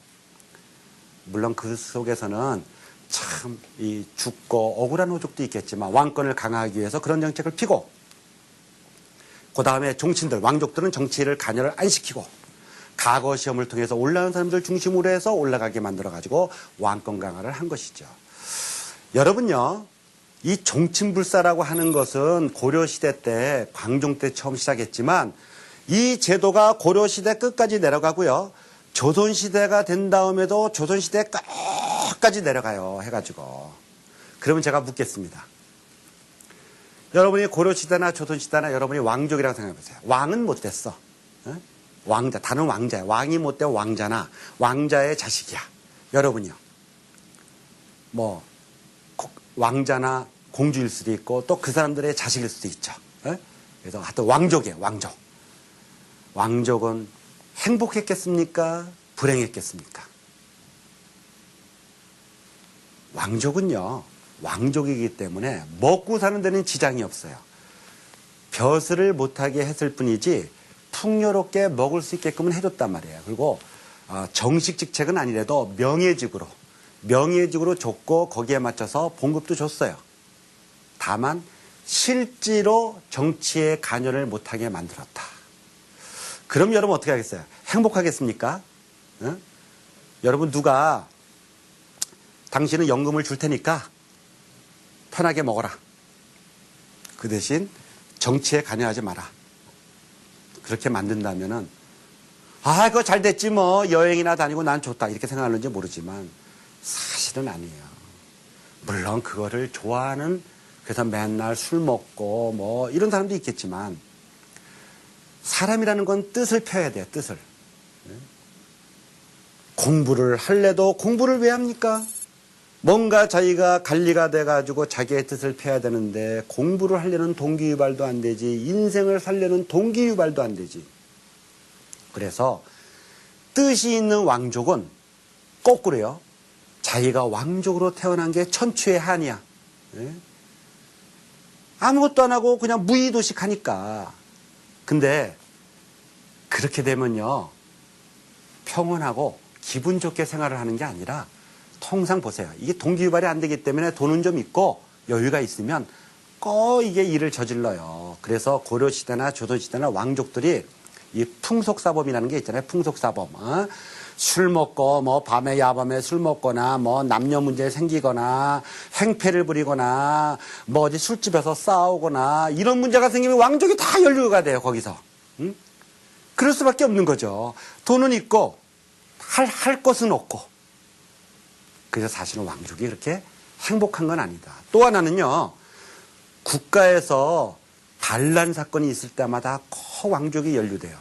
[SPEAKER 1] 물론 그 속에서는 참 이 죽고 억울한 호족도 있겠지만 왕권을 강화하기 위해서 그런 정책을 피고, 그 다음에 종친들, 왕족들은 정치를 관여를 안 시키고, 과거 시험을 통해서 올라온 사람들 중심으로 해서 올라가게 만들어가지고 왕권 강화를 한 것이죠. 여러분요, 이 종친불사라고 하는 것은 고려시대 때, 광종 때 처음 시작했지만 이 제도가 고려시대 끝까지 내려가고요. 조선시대가 된 다음에도 조선시대 끝까지 내려가요. 해가지고. 그러면 제가 묻겠습니다. 여러분이 고려시대나 조선시대나 여러분이 왕족이라고 생각해보세요. 왕은 못 됐어. 왕자, 다른 왕자야. 왕이 못 되고 왕자나 왕자의 자식이야. 여러분이요. 뭐 왕자나 공주일 수도 있고 또 그 사람들의 자식일 수도 있죠. 그래서 하여튼 왕족이에요. 왕족. 왕족은 행복했겠습니까? 불행했겠습니까? 왕족은요. 왕족이기 때문에 먹고 사는 데는 지장이 없어요. 벼슬을 못하게 했을 뿐이지 풍요롭게 먹을 수 있게끔은 해줬단 말이에요. 그리고 정식 직책은 아니래도 명예직으로 줬고 거기에 맞춰서 봉급도 줬어요. 다만 실제로 정치에 관여를 못하게 만들었다. 그럼 여러분 어떻게 하겠어요? 행복하겠습니까? 응? 여러분 누가 당신은 연금을 줄 테니까 편하게 먹어라. 그 대신 정치에 관여하지 마라. 그렇게 만든다면은 그거 잘 됐지 뭐 여행이나 다니고 난 좋다 이렇게 생각하는지 모르지만 사실은 아니에요. 물론 그거를 좋아하는, 그래서 맨날 술 먹고 뭐 이런 사람도 있겠지만 사람이라는 건 뜻을 펴야 돼요. 뜻을. 공부를 할래도 공부를 왜 합니까? 뭔가 자기가 관리가 돼가지고 자기의 뜻을 펴야 되는데 공부를 하려는 동기유발도 안 되지, 인생을 살려는 동기유발도 안 되지. 그래서 뜻이 있는 왕족은 거꾸로요. 자기가 왕족으로 태어난 게 천추의 한이야. 아무것도 안 하고 그냥 무의도식하니까. 근데 그렇게 되면요. 평온하고 기분 좋게 생활을 하는 게 아니라 통상 보세요. 이게 동기유발이 안 되기 때문에 돈은 좀 있고 여유가 있으면 꼭 이게 일을 저질러요. 그래서 고려시대나 조선시대나 왕족들이 이 풍속사범이라는 게 있잖아요. 풍속사범. 술 먹고 뭐 밤에 야밤에 술 먹거나 뭐 남녀 문제 생기거나 행패를 부리거나 뭐 어디 술집에서 싸우거나 이런 문제가 생기면 왕족이 다 연루가 돼요. 거기서. 그럴 수밖에 없는 거죠. 돈은 있고 할 것은 없고. 그래서 사실은 왕족이 그렇게 행복한 건 아니다. 또 하나는요. 국가에서 반란 사건이 있을 때마다 꼭 왕족이 연루돼요.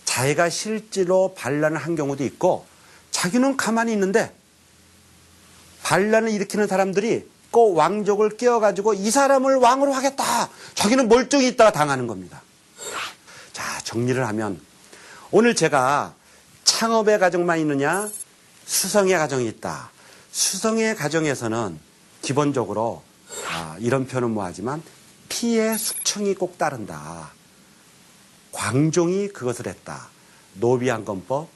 [SPEAKER 1] 자기가 실제로 반란을 한 경우도 있고 자기는 가만히 있는데 반란을 일으키는 사람들이 꼭 왕족을 깨워가지고 이 사람을 왕으로 하겠다. 자기는 멀쩡히 있다가 당하는 겁니다. 자, 정리를 하면 오늘 제가 창업의 가정만 있느냐 수성의 가정이 있다. 수성의 가정에서는 기본적으로 이런 표현은 뭐하지만 피의 숙청이 꼭 따른다. 광종이 그것을 했다. 노비안건법,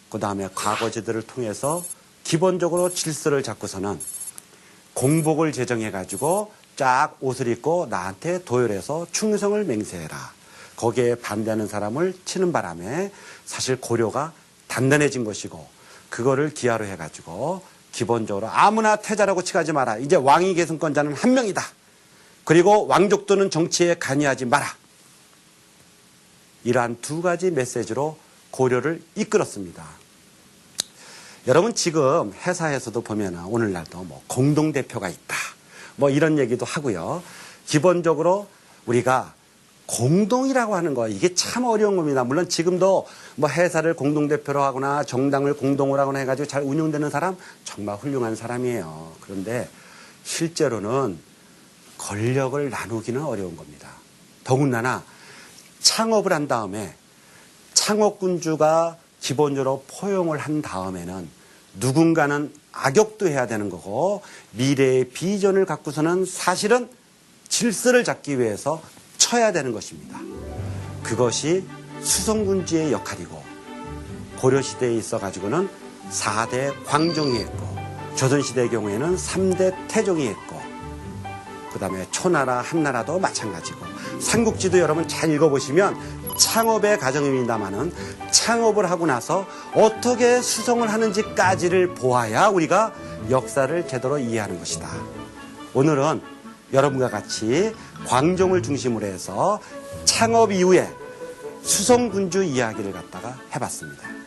[SPEAKER 1] 그 다음에 과거제도를 통해서 기본적으로 질서를 잡고서는 공복을 제정해가지고 쫙 옷을 입고 나한테 도열해서 충성을 맹세해라. 거기에 반대하는 사람을 치는 바람에 사실 고려가 단단해진 것이고 그거를 기하로 해가지고 기본적으로 아무나 태자라고 칭하지 마라. 이제 왕위 계승권자는 한 명이다. 그리고 왕족도는 정치에 관여하지 마라. 이러한 두 가지 메시지로 고려를 이끌었습니다. 여러분 지금 회사에서도 보면 오늘날도 뭐 공동대표가 있다. 뭐 이런 얘기도 하고요. 기본적으로 우리가 공동이라고 하는 거 이게 참 어려운 겁니다. 물론 지금도 뭐 회사를 공동대표로 하거나 정당을 공동으로 하거나 해가지고 잘 운영되는 사람 정말 훌륭한 사람이에요. 그런데 실제로는 권력을 나누기는 어려운 겁니다. 더군다나 창업을 한 다음에 창업군주가 기본적으로 포용을 한 다음에는 누군가는 악역도 해야 되는 거고 미래의 비전을 갖고서는 사실은 질서를 잡기 위해서 쳐야 되는 것입니다. 그것이 수성군주의 역할이고 고려시대에 있어가지고는 4대 광종이 했고 조선시대의 경우에는 3대 태종이 했고 그 다음에 초나라 한나라도 마찬가지고 삼국지도 여러분 잘 읽어보시면 창업의 과정입니다마는 창업을 하고 나서 어떻게 수성을 하는지까지를 보아야 우리가 역사를 제대로 이해하는 것이다. 오늘은 여러분과 같이 광종을 중심으로 해서 창업 이후에 수성군주 이야기를 갖다가 해봤습니다.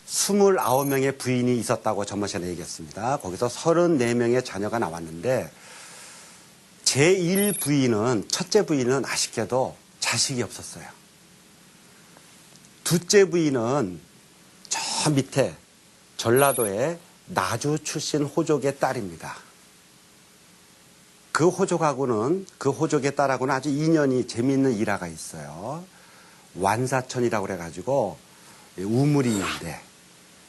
[SPEAKER 1] 스물아홉 명의 부인이 있었다고 저번 시간에 얘기했습니다. 거기서 34명의 자녀가 나왔는데 제1부인은 첫째 부인은 아쉽게도 자식이 없었어요. 둘째 부인은 저 밑에 전라도의 나주 출신 호족의 딸입니다. 그 호족의 딸하고는 아주 인연이 재미있는 일화가 있어요. 완사천이라고 그래가지고 우물이 있는데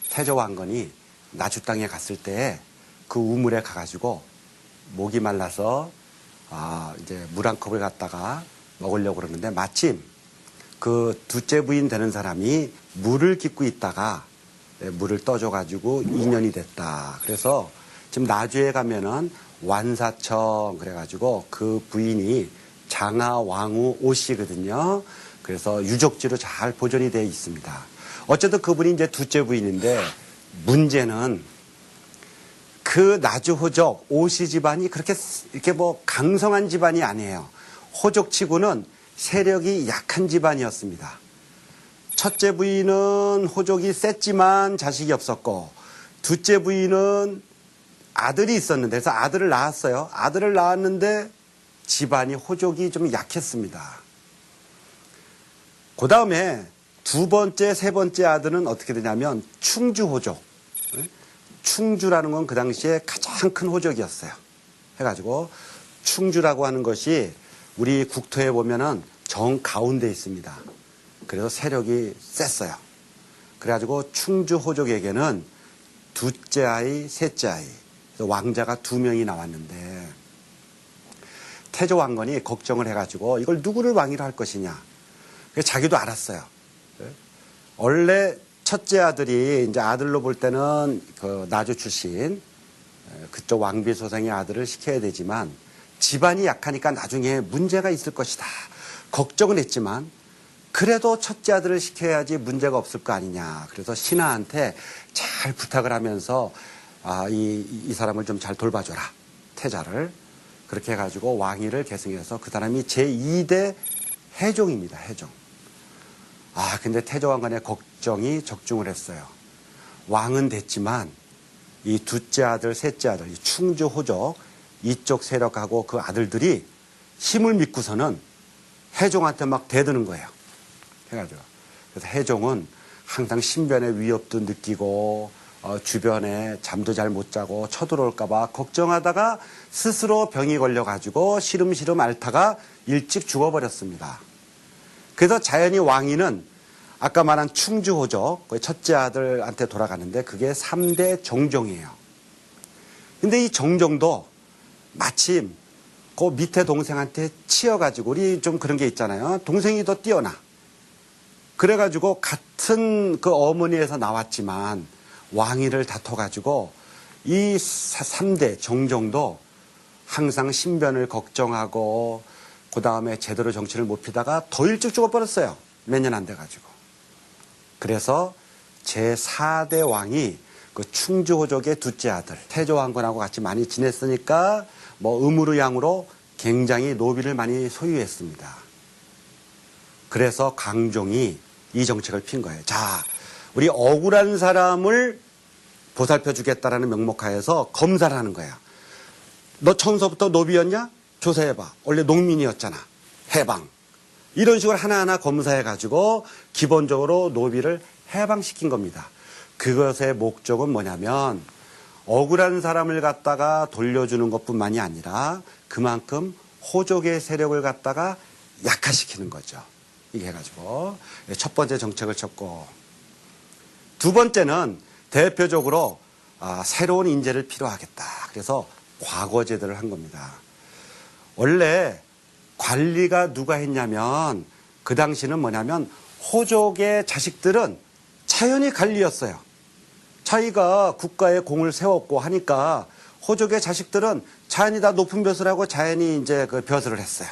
[SPEAKER 1] 태조왕건이 나주 땅에 갔을 때 그 우물에 가가지고 목이 말라서 이제 물 한 컵을 갖다가 먹으려고 그러는데 마침 그 둘째 부인 되는 사람이 물을 깃고 있다가 물을 떠줘가지고 인연이 됐다. 그래서 지금 나주에 가면은 완사청 그래가지고 그 부인이 장하왕후 오씨거든요. 그래서 유적지로 잘 보존이 되어 있습니다. 어쨌든 그분이 이제 둘째 부인인데 문제는 그 나주 호족 오씨 집안이 그렇게 이렇게 뭐 강성한 집안이 아니에요. 호족치고는 세력이 약한 집안이었습니다. 첫째 부인은 호족이 셌지만 자식이 없었고 둘째 부인은 아들이 있었는데 그래서 아들을 낳았어요. 아들을 낳았는데 집안이 호족이 좀 약했습니다. 그 다음에 두 번째, 세 번째 아들은 어떻게 되냐면 충주 호족. 충주라는 건 그 당시에 가장 큰 호족이었어요. 해가지고 충주라고 하는 것이 우리 국토에 보면은 정 가운데 있습니다. 그래서 세력이 셌어요. 그래가지고 충주 호족에게는 둘째 아이, 셋째 아이, 왕자가 2명이 나왔는데 태조 왕건이 걱정을 해가지고 이걸 누구를 왕위로 할 것이냐. 자기도 알았어요. 원래 첫째 아들이 이제 아들로 볼 때는 그 나주 출신 그쪽 왕비 소생의 아들을 시켜야 되지만 집안이 약하니까 나중에 문제가 있을 것이다. 걱정은 했지만 그래도 첫째 아들을 시켜야지 문제가 없을 거 아니냐. 그래서 신하한테 잘 부탁을 하면서 이 사람을 좀 잘 돌봐줘라. 태자를. 그렇게 해가지고 왕위를 계승해서 그 사람이 제2대 해종입니다. 해종. 근데 태조왕건의 걱정이 적중을 했어요. 왕은 됐지만 이 둘째 아들, 셋째 아들, 이 충주, 호족 이쪽 세력하고 그 아들들이 힘을 믿고서는 해종한테 막 대드는 거예요. 해가지고. 그래서 해종은 항상 신변의 위협도 느끼고 주변에 잠도 잘 못 자고 쳐들어올까봐 걱정하다가 스스로 병이 걸려가지고 시름시름 앓다가 일찍 죽어버렸습니다. 그래서 자연히 왕위는 아까 말한 충주호족, 첫째 아들한테 돌아가는데 그게 3대 정종이에요. 근데 이 정종도 마침 그 밑에 동생한테 치여가지고 우리 좀 그런 게 있잖아요. 동생이 더 뛰어나. 그래가지고 같은 그 어머니에서 나왔지만 왕위를 다퉈가지고 이 3대 정종도 항상 신변을 걱정하고 그 다음에 제대로 정치를 못 피다가 더 일찍 죽어버렸어요. 몇 년 안 돼가지고. 그래서 제4대 왕이 그 충주호족의 둘째 아들 태조왕건하고 같이 많이 지냈으니까 뭐 음으로 양으로 굉장히 노비를 많이 소유했습니다. 그래서 강종이 이 정책을 핀 거예요. 자, 우리 억울한 사람을 보살펴 주겠다라는 명목하에서 검사를 하는 거야. 너 처음서부터 노비였냐? 조사해봐. 원래 농민이었잖아. 해방. 이런 식으로 하나하나 검사해가지고 기본적으로 노비를 해방시킨 겁니다. 그것의 목적은 뭐냐면 억울한 사람을 갖다가 돌려주는 것뿐만이 아니라 그만큼 호족의 세력을 갖다가 약화시키는 거죠. 이게 해가지고 첫 번째 정책을 쳤고, 두 번째는 대표적으로 새로운 인재를 필요하겠다. 그래서 과거제도를 한 겁니다. 원래 관리가 누가 했냐면 그 당시는 뭐냐면 호족의 자식들은 자연히 관리였어요. 자기가 국가에 공을 세웠고 하니까 호족의 자식들은 자연히 다 높은 벼슬 하고 자연히 이제 그 벼슬을 했어요.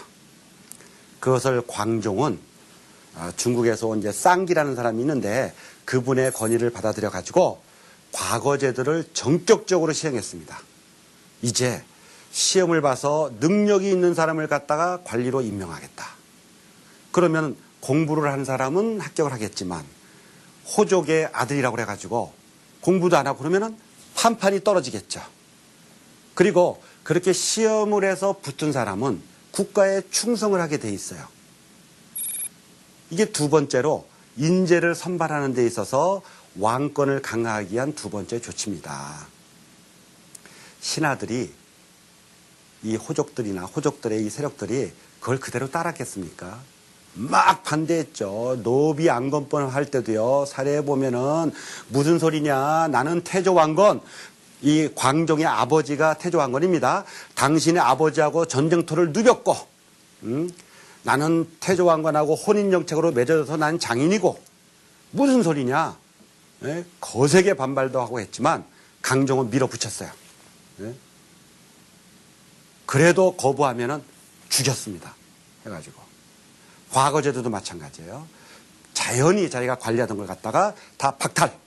[SPEAKER 1] 그것을 광종은 중국에서 온 이제 쌍기라는 사람이 있는데 그분의 건의를 받아들여 가지고 과거제도를 전격적으로 시행했습니다. 이제 시험을 봐서 능력이 있는 사람을 갖다가 관리로 임명하겠다. 그러면 공부를 한 사람은 합격을 하겠지만 호족의 아들이라고 그래가지고 공부도 안 하고 그러면은 판판이 떨어지겠죠. 그리고 그렇게 시험을 해서 붙은 사람은 국가에 충성을 하게 돼 있어요. 이게 두 번째로 인재를 선발하는 데 있어서 왕권을 강화하기 위한 두 번째 조치입니다. 신하들이 이 호족들이나 호족들의 이 세력들이 그걸 그대로 따랐겠습니까? 막 반대했죠. 노비 안건번 할 때도요. 사례에 보면은 무슨 소리냐. 나는 태조왕건, 이 광종의 아버지가 태조왕건입니다. 당신의 아버지하고 전쟁터를 누볐고 나는 태조왕건하고 혼인정책으로 맺어져서 난 장인이고 무슨 소리냐. 예? 거세게 반발도 하고 했지만 강종은 밀어붙였어요. 예? 그래도 거부하면은 죽였습니다. 해가지고. 과거제도도 마찬가지예요. 자연히 자기가 관리하던 걸 갖다가 다 박탈.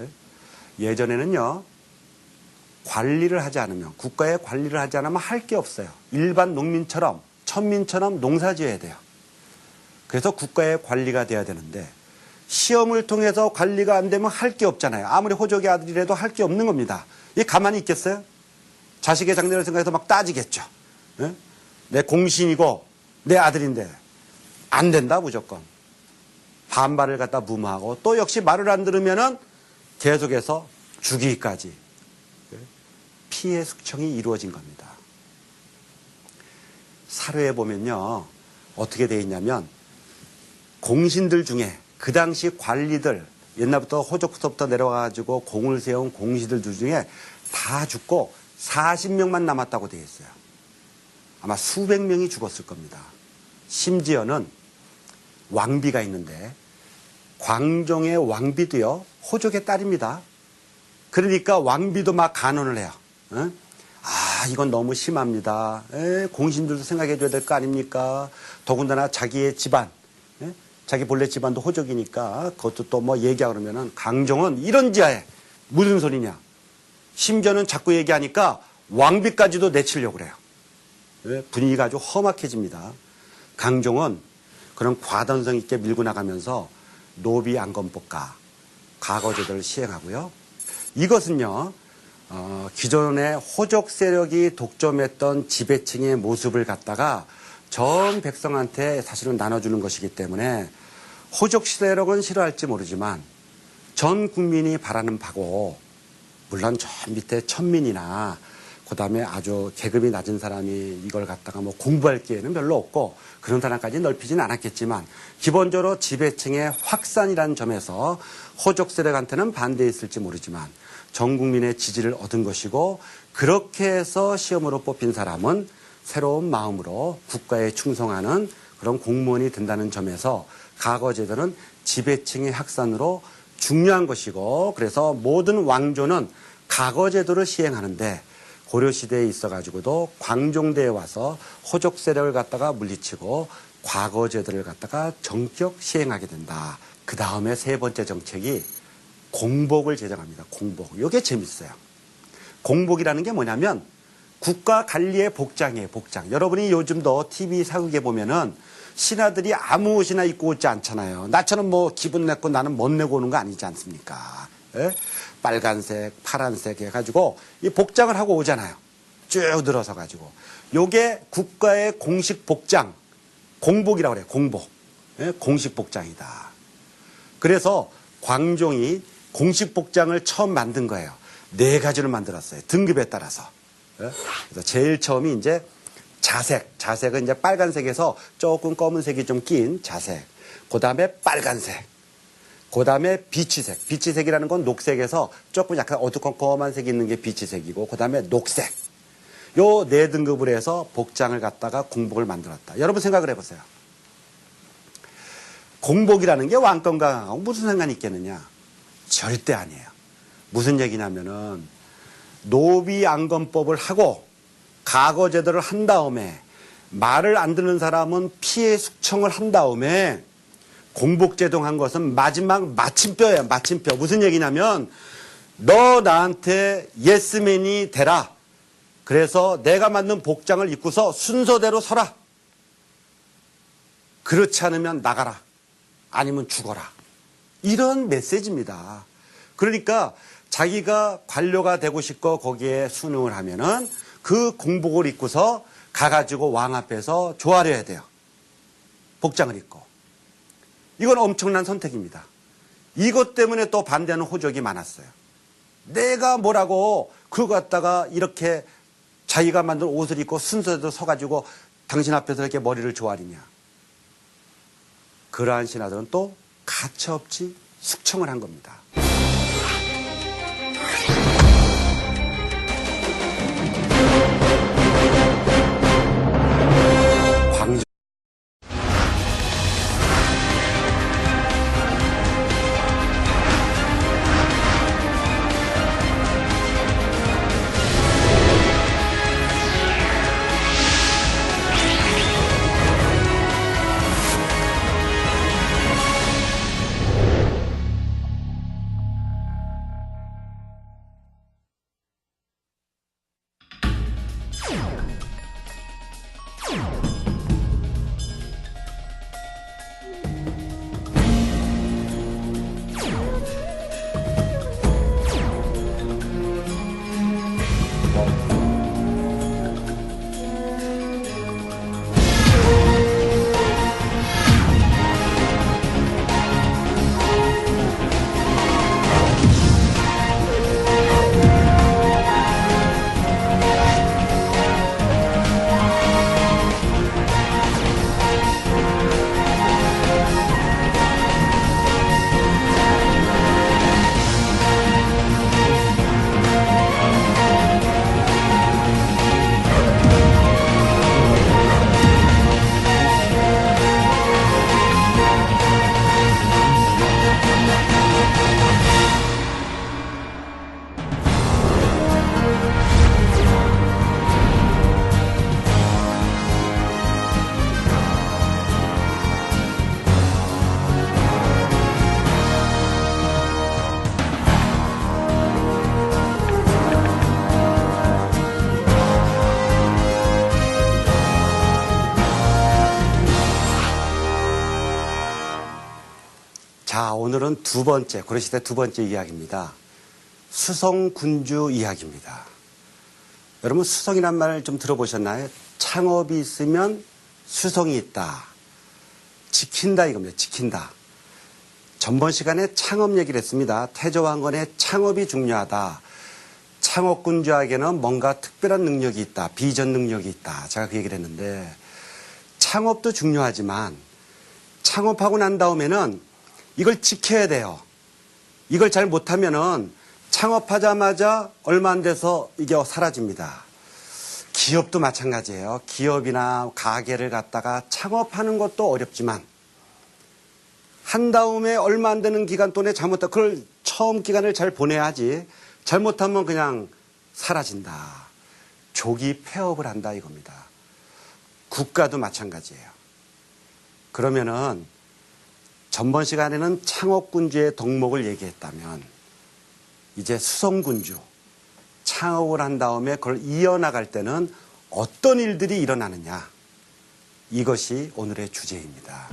[SPEAKER 1] 예? 예전에는요. 관리를 하지 않으면, 국가의 관리를 하지 않으면 할 게 없어요. 일반 농민처럼, 천민처럼 농사 지어야 돼요. 그래서 국가의 관리가 돼야 되는데 시험을 통해서 관리가 안 되면 할 게 없잖아요. 아무리 호족의 아들이라도 할 게 없는 겁니다. 이게 가만히 있겠어요? 자식의 장래를 생각해서 막 따지겠죠. 예? 내 공신이고 내 아들인데 안 된다 무조건. 반발을 갖다 무마하고 또 역시 말을 안 들으면은 계속해서 죽이기까지 피해 숙청이 이루어진 겁니다. 사료에 보면요 어떻게 돼 있냐면 공신들 중에 그 당시 관리들 옛날부터 호족부터 내려와가지고 공을 세운 공신들 중에 다 죽고 40명만 남았다고 되어 있어요. 아마 수백 명이 죽었을 겁니다. 심지어는 왕비가 있는데 광종의 왕비도요 호족의 딸입니다. 그러니까 왕비도 막 간언을 해요. 어? 이건 너무 심합니다. 공신들도 생각해 줘야 될 거 아닙니까? 더군다나 자기의 집안 자기 본래 집안도 호족이니까 그것도 또 뭐 얘기하고 그러면은 강종은 이런 지하에 무슨 소리냐. 심지어는 자꾸 얘기하니까 왕비까지도 내치려고 그래요. 분위기가 아주 험악해집니다. 강종은 그런 과단성 있게 밀고 나가면서 노비 안건법과 과거제도를 시행하고요. 이것은요. 기존의 호족 세력이 독점했던 지배층의 모습을 갖다가 전 백성한테 사실은 나눠주는 것이기 때문에 호족 세력은 싫어할지 모르지만 전 국민이 바라는 바고 물론 저 밑에 천민이나 그다음에 아주 계급이 낮은 사람이 이걸 갖다가 뭐 공부할 기회는 별로 없고 그런 사람까지 넓히지는 않았겠지만 기본적으로 지배층의 확산이라는 점에서 호족 세력한테는 반대했을지 모르지만 전 국민의 지지를 얻은 것이고 그렇게 해서 시험으로 뽑힌 사람은 새로운 마음으로 국가에 충성하는 그런 공무원이 된다는 점에서 과거제도는 지배층의 확산으로 중요한 것이고 그래서 모든 왕조는 과거제도를 시행하는데 고려시대에 있어가지고도 광종대에 와서 호족 세력을 갖다가 물리치고 과거제도를 갖다가 전격 시행하게 된다. 그 다음에 세 번째 정책이 공복을 제정합니다. 공복. 이게 재밌어요. 공복이라는 게 뭐냐면 국가 관리의 복장이에요. 복장. 여러분이 요즘도 TV 사극에 보면은 신하들이 아무 옷이나 입고 오지 않잖아요. 나처럼 뭐 기분 내고 나는 못 내고 오는 거 아니지 않습니까? 예? 빨간색, 파란색 해가지고 이 복장을 하고 오잖아요. 쭉 늘어서 가지고. 요게 국가의 공식 복장, 공복이라고 그래요. 공복. 예? 공식 복장이다. 그래서 광종이 공식 복장을 처음 만든 거예요. 4가지를 만들었어요. 등급에 따라서. 예? 그래서 제일 처음이 이제 자색. 자색은 이제 빨간색에서 조금 검은색이 좀 낀 자색. 그 다음에 빨간색. 그 다음에 비치색. 비치색이라는 건 녹색에서 조금 약간 어두컴컴한 색이 있는 게 비치색이고, 그 다음에 녹색. 요 4등급을 해서 복장을 갖다가 공복을 만들었다. 여러분 생각을 해보세요. 공복이라는 게 왕권과 무슨 상관이 있겠느냐? 절대 아니에요. 무슨 얘기냐면은 노비안건법을 하고 과거제도를 한 다음에 말을 안 듣는 사람은 피해 숙청을 한 다음에 공복제동한 것은 마지막 마침표예요. 마침표. 무슨 얘기냐면 너 나한테 예스맨이 되라. 그래서 내가 만든 복장을 입고서 순서대로 서라. 그렇지 않으면 나가라. 아니면 죽어라. 이런 메시지입니다. 그러니까 자기가 관료가 되고 싶고 거기에 순응을 하면은 그 공복을 입고서 가가지고 왕 앞에서 조아려야 돼요. 복장을 입고. 이건 엄청난 선택입니다. 이것 때문에 또 반대하는 호족이 많았어요. 내가 뭐라고 그거 갖다가 이렇게 자기가 만든 옷을 입고 순서대로 서가지고 당신 앞에서 이렇게 머리를 조아리냐. 그러한 신하들은 또 가차없이 숙청을 한 겁니다. 자, 오늘은 두 번째, 고려시대 두 번째 이야기입니다. 수성군주 이야기입니다. 여러분, 수성이란 말 좀 들어보셨나요? 창업이 있으면 수성이 있다. 지킨다 이겁니다. 지킨다. 전번 시간에 창업 얘기를 했습니다. 태조왕건의 창업이 중요하다. 창업군주에게는 뭔가 특별한 능력이 있다. 비전 능력이 있다. 제가 그 얘기를 했는데 창업도 중요하지만 창업하고 난 다음에는 이걸 지켜야 돼요. 이걸 잘 못하면은 창업하자마자 얼마 안 돼서 이게 사라집니다. 기업도 마찬가지예요. 기업이나 가게를 갖다가 창업하는 것도 어렵지만 한 다음에 얼마 안 되는 기간 동안에 잘못하면 그걸 처음 기간을 잘 보내야지 잘못하면 그냥 사라진다. 조기 폐업을 한다 이겁니다. 국가도 마찬가지예요. 그러면은 전번 시간에는 창업군주의 덕목을 얘기했다면 이제 수성군주 창업을 한 다음에 그걸 이어나갈 때는 어떤 일들이 일어나느냐 이것이 오늘의 주제입니다.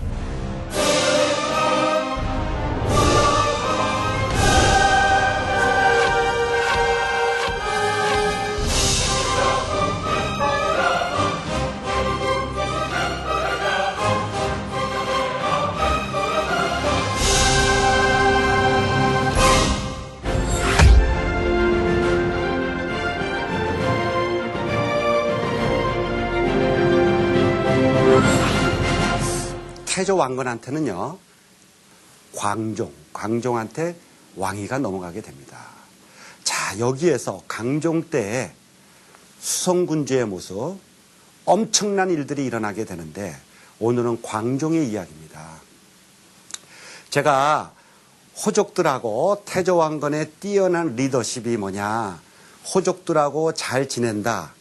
[SPEAKER 1] 태조왕건한테는요, 광종한테 왕위가 넘어가게 됩니다. 자, 여기에서 강종 때의 수성군주의 모습, 엄청난 일들이 일어나게 되는데 오늘은 광종의 이야기입니다. 제가 호족들하고 태조왕건의 뛰어난 리더십이 뭐냐, 호족들하고 잘 지낸다.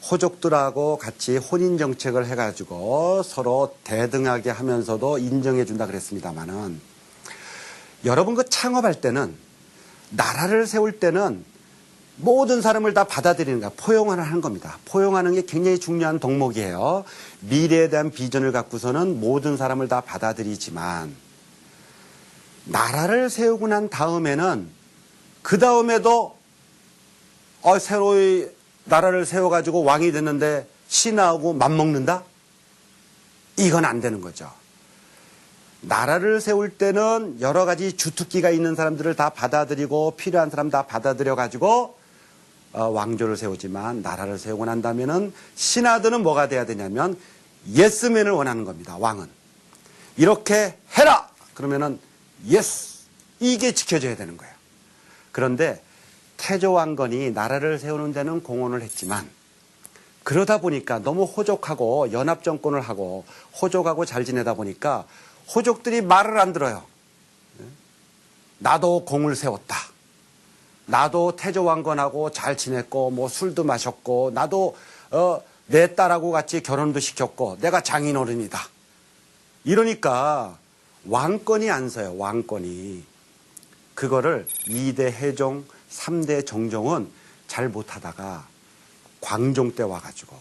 [SPEAKER 1] 호족들하고 같이 혼인정책을 해가지고 서로 대등하게 하면서도 인정해준다 그랬습니다만은 여러분 그 창업할 때는 나라를 세울 때는 모든 사람을 다 받아들이는 거야. 포용하는 겁니다. 포용하는 게 굉장히 중요한 덕목이에요. 미래에 대한 비전을 갖고서는 모든 사람을 다 받아들이지만 나라를 세우고 난 다음에는 그 다음에도 새로이 나라를 세워가지고 왕이 됐는데 신하하고 맞먹는다? 이건 안 되는 거죠. 나라를 세울 때는 여러 가지 주특기가 있는 사람들을 다 받아들이고 필요한 사람 다 받아들여가지고 왕조를 세우지만 나라를 세우고 난 다음에는 신하들은 뭐가 돼야 되냐면 예스맨을 원하는 겁니다. 왕은. 이렇게 해라! 그러면은 예스! 이게 지켜져야 되는 거예요. 그런데 태조왕건이 나라를 세우는 데는 공헌을 했지만 그러다 보니까 너무 호족하고 연합정권을 하고 호족하고 잘 지내다 보니까 호족들이 말을 안 들어요. 나도 공을 세웠다. 나도 태조왕건하고 잘 지냈고 뭐 술도 마셨고 나도 내 딸하고 같이 결혼도 시켰고 내가 장인어른이다. 이러니까 왕권이 안 서요. 왕권이. 그거를 2대 해종 3대 정종은 잘 못하다가 광종 때 와가지고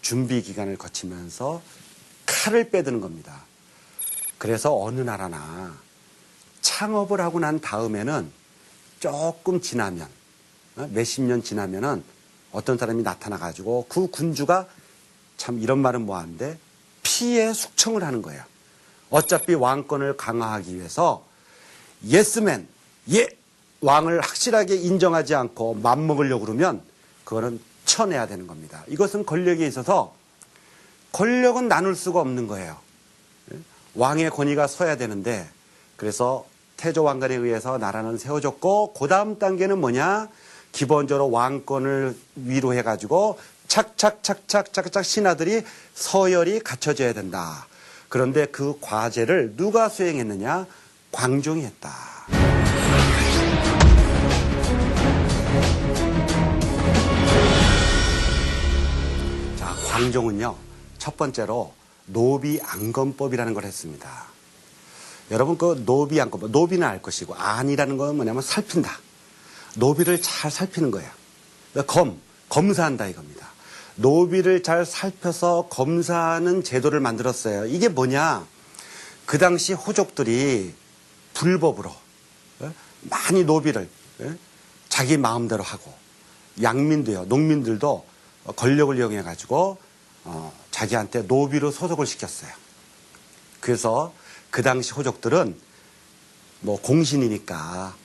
[SPEAKER 1] 준비 기간을 거치면서 칼을 빼드는 겁니다. 그래서 어느 나라나 창업을 하고 난 다음에는 조금 지나면 몇십 년 지나면은 어떤 사람이 나타나가지고 그 군주가 참 이런 말은 뭐한데 피해 숙청을 하는 거예요. 어차피 왕권을 강화하기 위해서 예스맨, 왕을 확실하게 인정하지 않고 맘먹으려고 그러면 그거는 쳐내야 되는 겁니다. 이것은 권력에 있어서 권력은 나눌 수가 없는 거예요. 왕의 권위가 서야 되는데 그래서 태조왕건에 의해서 나라는 세워졌고 그 다음 단계는 뭐냐? 기본적으로 왕권을 위로해가지고 착착 신하들이 서열이 갖춰져야 된다. 그런데 그 과제를 누가 수행했느냐? 광종이 했다. 자, 광종은요, 첫 번째로 노비안건법이라는 걸 했습니다. 여러분, 그 노비안건법, 노비는 알 것이고, 안이라는 건 뭐냐면 살핀다. 노비를 잘 살피는 거예요. 검사한다 이겁니다. 노비를 잘 살펴서 검사하는 제도를 만들었어요. 이게 뭐냐? 그 당시 호족들이 불법으로 많이 노비를 자기 마음대로 하고 양민도요, 농민들도 권력을 이용해 가지고 자기한테 노비로 소속을 시켰어요. 그래서 그 당시 호족들은 뭐 공신이니까